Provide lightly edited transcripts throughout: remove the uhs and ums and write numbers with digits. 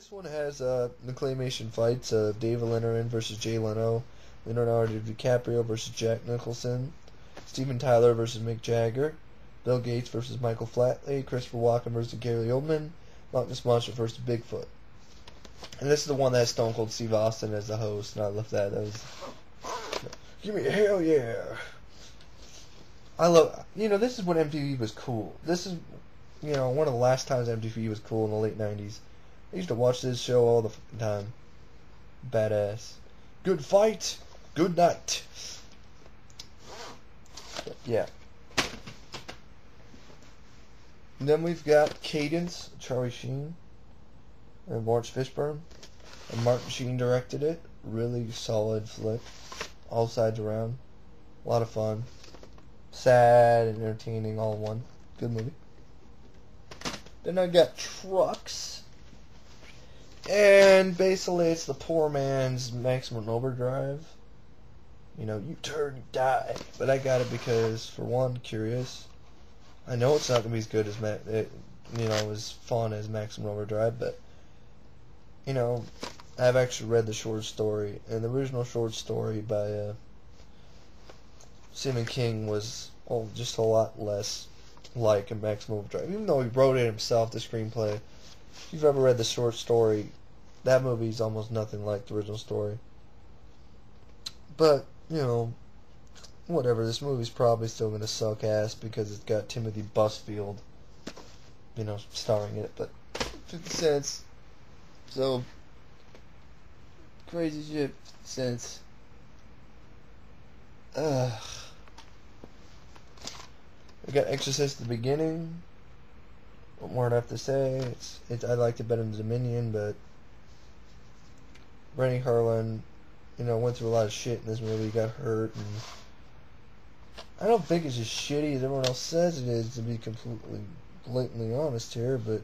This one has the claymation fights of David Letterman versus Jay Leno, Leonardo DiCaprio versus Jack Nicholson, Steven Tyler versus Mick Jagger, Bill Gates versus Michael Flatley, Christopher Walken versus Gary Oldman, Loch Ness Monster versus Bigfoot. And this is the one that has Stone Cold Steve Austin as the host, and I love that. That was, give me a hell yeah. I love, this is when MTV was cool. This is, one of the last times MTV was cool in the late 90s. I used to watch this show all the time. Badass. Good fight, good night. Yeah. And then we've got Cadence, Charlie Sheen, and Lawrence Fishburne. And Martin Sheen directed it. Really solid flick. All sides around. A lot of fun. Sad and entertaining all in one. Good movie. Then I got Trucks. And basically it's the poor man's Maximum Overdrive. You turn, you die. But I got it because, for one, curious. I know it's not going to be as good as, as fun as Maximum Overdrive, but, I've actually read the short story, and the original short story by Stephen King was just a lot less like a Maximum Overdrive. Even though he wrote it himself, the screenplay, if you've ever read the short story, that movie's almost nothing like the original story. But, whatever, this movie's probably still going to suck ass because it's got Timothy Busfield, starring in it, but 50 cents. So, crazy shit, 50 cents. We got Exorcist at the beginning. What more do I have to say? I liked it better than Dominion, but Rennie Harlan, went through a lot of shit in this movie. He got hurt, and I don't think it's as shitty as everyone else says it is, to be completely blatantly honest here, but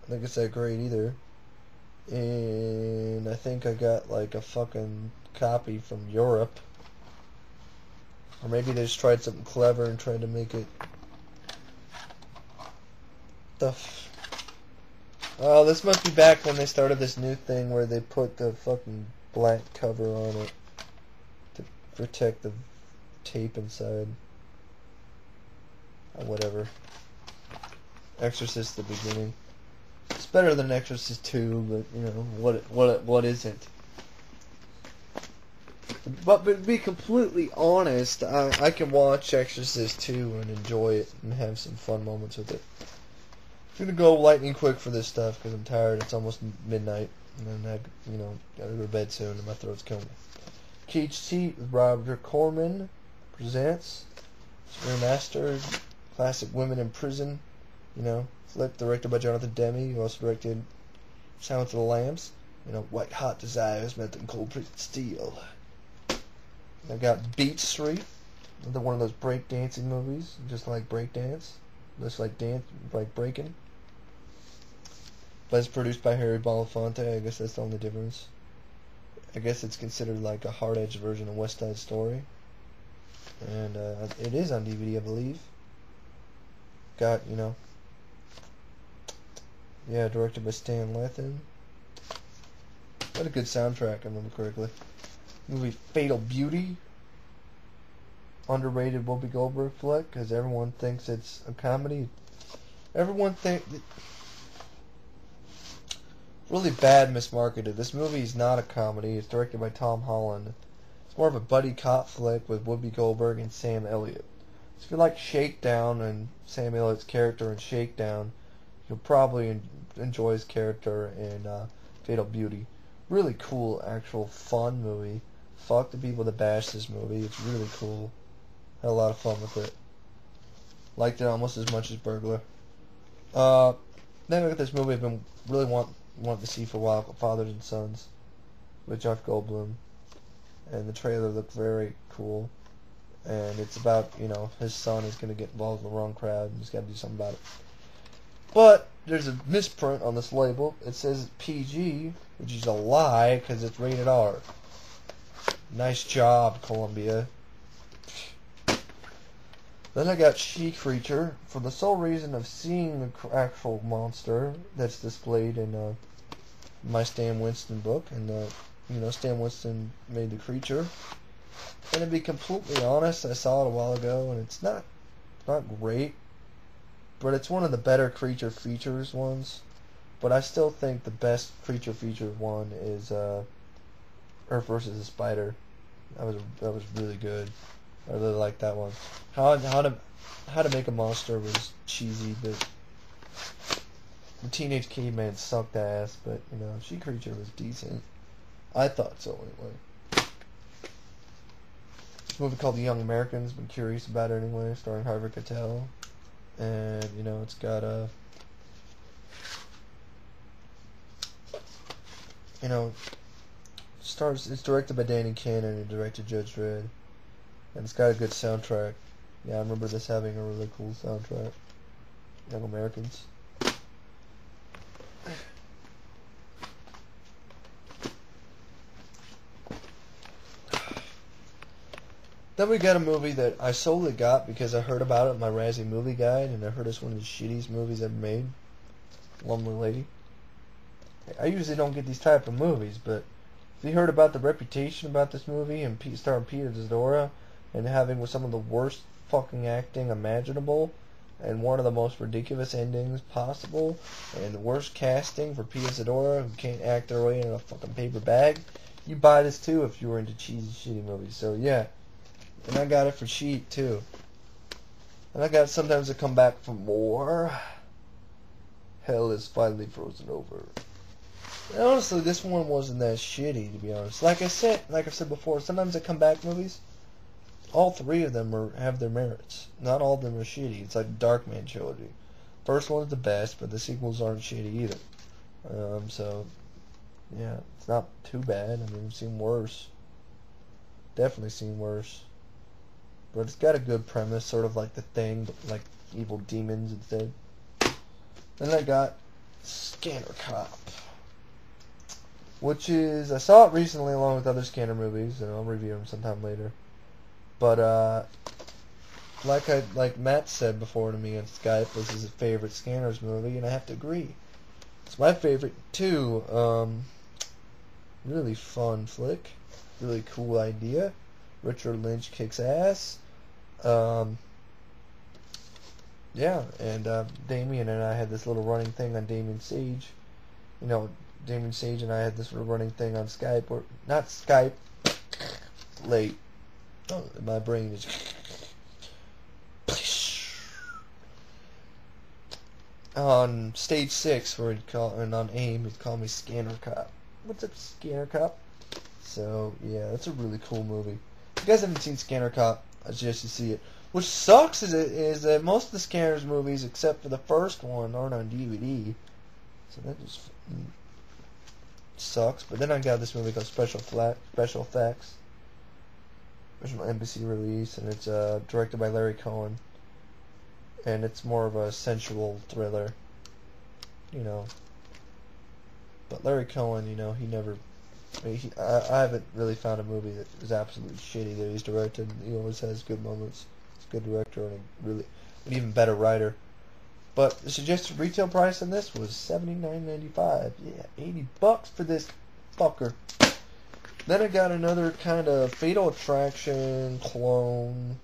I think it's that great either. And I think I got like a fucking copy from Europe. Or maybe they just tried something clever and tried to make it. Oh, this must be back when they started this new thing where they put the fucking black cover on it to protect the tape inside. Whatever. Exorcist at the beginning. It's better than Exorcist 2, but what isn't? But to be completely honest, I can watch Exorcist 2 and enjoy it and have some fun moments with it. I'm gonna go lightning quick for this stuff because I'm tired. It's almost midnight, and I, gotta go to bed soon, and my throat's killing me. Cage Seat with Roger Corman presents remastered classic Women in Prison, flick directed by Jonathan Demme, who also directed Silence of the Lambs, White Hot Desires Met in Cold Prison Steel. I got Beat Street, another one of those break dancing movies, just like breakdance, just like breaking. But it's produced by Harry Belafonte. I guess that's the only difference. I guess it's considered like a hard-edged version of West Side Story. And it is on DVD, I believe. Got, directed by Stan Lathan. What a good soundtrack, if I remember correctly. Movie Fatal Beauty. Underrated Whoopi Goldberg flick, because everyone thinks it's a comedy. Everyone really bad mismarketed. This movie is not a comedy. It's directed by Tom Holland. It's more of a buddy cop flick with Whoopi Goldberg and Sam Elliott. So if you like Shakedown and Sam Elliott's character in Shakedown, you'll probably enjoy his character in Fatal Beauty. Really cool, actual fun movie. Fuck the people that bash this movie. It's really cool. Had a lot of fun with it. Liked it almost as much as Burglar. Then I got this movie I've been really wanting to see for a while, Fathers and Sons, with Jeff Goldblum. And the trailer looked very cool. And it's about, his son is going to get involved in the wrong crowd and he's got to do something about it. But there's a misprint on this label. It says PG, which is a lie because it's rated R. Nice job, Columbia. Then I got She Creature for the sole reason of seeing the actual monster that's displayed in my Stan Winston book, and Stan Winston made the creature. And to be completely honest, I saw it a while ago, and it's not great, but it's one of the better creature features ones. But I still think the best creature feature one is Earth versus the Spider. That was really good. I really liked that one. How to Make a Monster was cheesy, but the Teenage Caveman sucked ass. But She Creature was decent. I thought so anyway. This movie called The Young Americans. Been curious about it anyway. Starring Harvey Keitel, and it's got a it's directed by Danny Cannon and directed Judge Dredd, and it's got a good soundtrack. Yeah, I remember this having a really cool soundtrack. Young Americans. Then we got a movie that I solely got because I heard about it in my Razzie movie guide, and I heard it's one of the shittiest movies ever made. Lonely Lady. I usually don't get these type of movies, but if you heard about the reputation about this movie and starring Peter Zadora and having some of the worst fucking acting imaginable and one of the most ridiculous endings possible and the worst casting for Peter Zadora who can't act their way in a fucking paper bag, you buy this too if you were into cheesy, shitty movies. So yeah, and I got it for cheap too. And I got sometimes to come back for more. Hell is finally frozen over. And honestly, this one wasn't that shitty, to be honest. Like I've said before, sometimes the comeback movies, all three of them have their merits. Not all of them are shitty. It's like the Darkman trilogy. First one's the best, but the sequels aren't shitty either. So, yeah, it's not too bad. I mean, I've seen worse. Definitely seen worse. But it's got a good premise, sort of like The Thing, but like evil demons instead. Then I got Scanner Cop, which is, I saw it recently along with other Scanner movies, and I'll review them sometime later. But like Matt said before to me on Skype, this is his favorite Scanners movie, and I have to agree. It's my favorite too. Really fun flick, really cool idea. Richard Lynch kicks ass. Yeah, and Damien and I had this little running thing on Damien Sage. Damien Sage and I had this little running thing on Skype, or not Skype, late. Oh, my brain is on stage 6, where and on AIM, he'd call me Scanner Cop. What's up, Scanner Cop? So yeah, that's a really cool movie. If you guys haven't seen Scanner Cop, I suggest you see it. Which sucks is that most of the Scanners movies, except for the first one, aren't on DVD. So that just sucks. But then I got this movie called Special Effects. Original Embassy release, and it's directed by Larry Cohen. And it's more of a sensual thriller. But Larry Cohen, he never... I haven't really found a movie that is absolutely shitty that he's directed. He always has good moments. He's a good director and an even better writer. But the suggested retail price on this was $79.95. Yeah, $80 for this fucker. Then I got another kind of Fatal Attraction clone